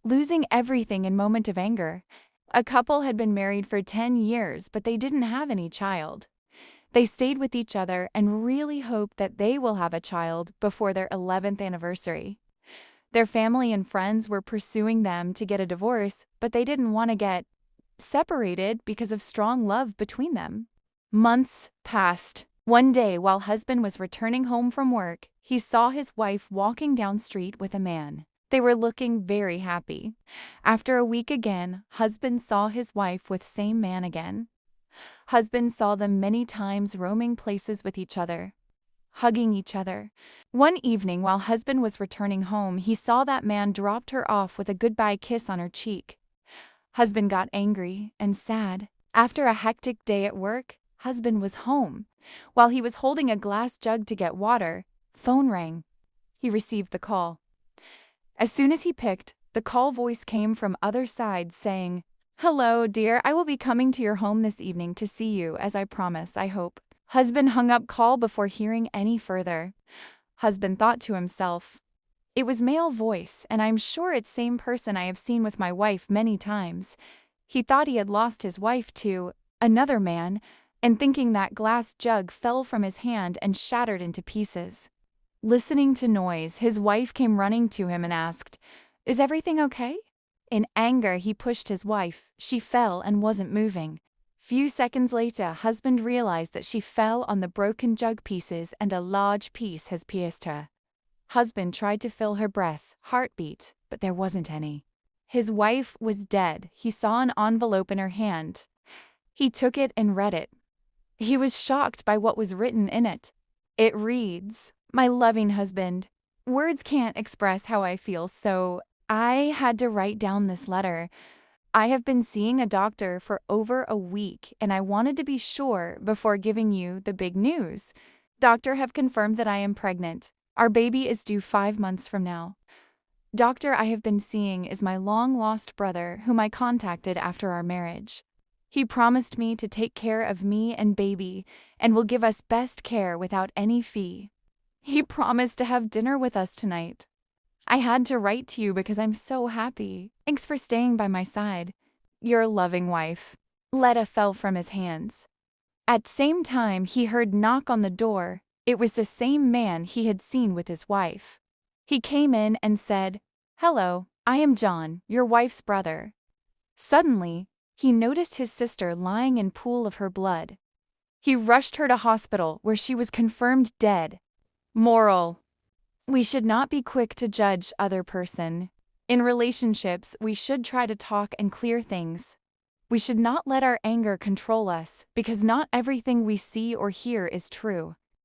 losing everything in moment of anger. A couple had been married for 10 years, but they didn't have any child. They stayed with each other and really hoped that they will have a child before their 11th anniversary. Their family and friends were pursuing them to get a divorce, but they didn't want to get separated because of strong love between them. Months passed. One day, while husband was returning home from work, he saw his wife walking down street with a man. They were looking very happy. After a week again, husband saw his wife with same man again. Husband saw them many times roaming places with each other, hugging each other. One evening while husband was returning home, he saw that man dropped her off with a goodbye kiss on her cheek. Husband got angry and sad. After a hectic day at work, husband was home. While he was holding a glass jug to get water, phone rang. He received the call. As soon as he picked, the call voice came from other side saying, "Hello, dear, I will be coming to your home this evening to see you, as I promise, I hope." Husband hung up call before hearing any further. Husband thought to himself, "It was male voice, and I'm sure it's same person I have seen with my wife many times." He thought he had lost his wife to another man, and thinking that glass jug fell from his hand and shattered into pieces. Listening to noise, his wife came running to him and asked, "Is everything okay?" In anger, he pushed his wife. She fell and wasn't moving. Few seconds later, husband realized that she fell on the broken jug pieces and a large piece has pierced her. Husband tried to feel her breath, heartbeat, but there wasn't any. His wife was dead. He saw an envelope in her hand. He took it and read it. He was shocked by what was written in it. It reads, "My loving husband, words can't express how I feel, so I had to write down this letter. I have been seeing a doctor for over a week, and I wanted to be sure before giving you the big news. Doctor have confirmed that I am pregnant. Our baby is due 5 months from now. Doctor I have been seeing is my long-lost brother, whom I contacted after our marriage. He promised me to take care of me and baby and will give us best care without any fee. He promised to have dinner with us tonight. I had to write to you because I'm so happy. Thanks for staying by my side. Your loving wife." Letta fell from his hands. At same time, he heard knock on the door. It was the same man he had seen with his wife. He came in and said, "Hello, I am John, your wife's brother." Suddenly, he noticed his sister lying in pool of her blood. He rushed her to hospital where she was confirmed dead. Moral: we should not be quick to judge other person. In relationships, we should try to talk and clear things. We should not let our anger control us because not everything we see or hear is true.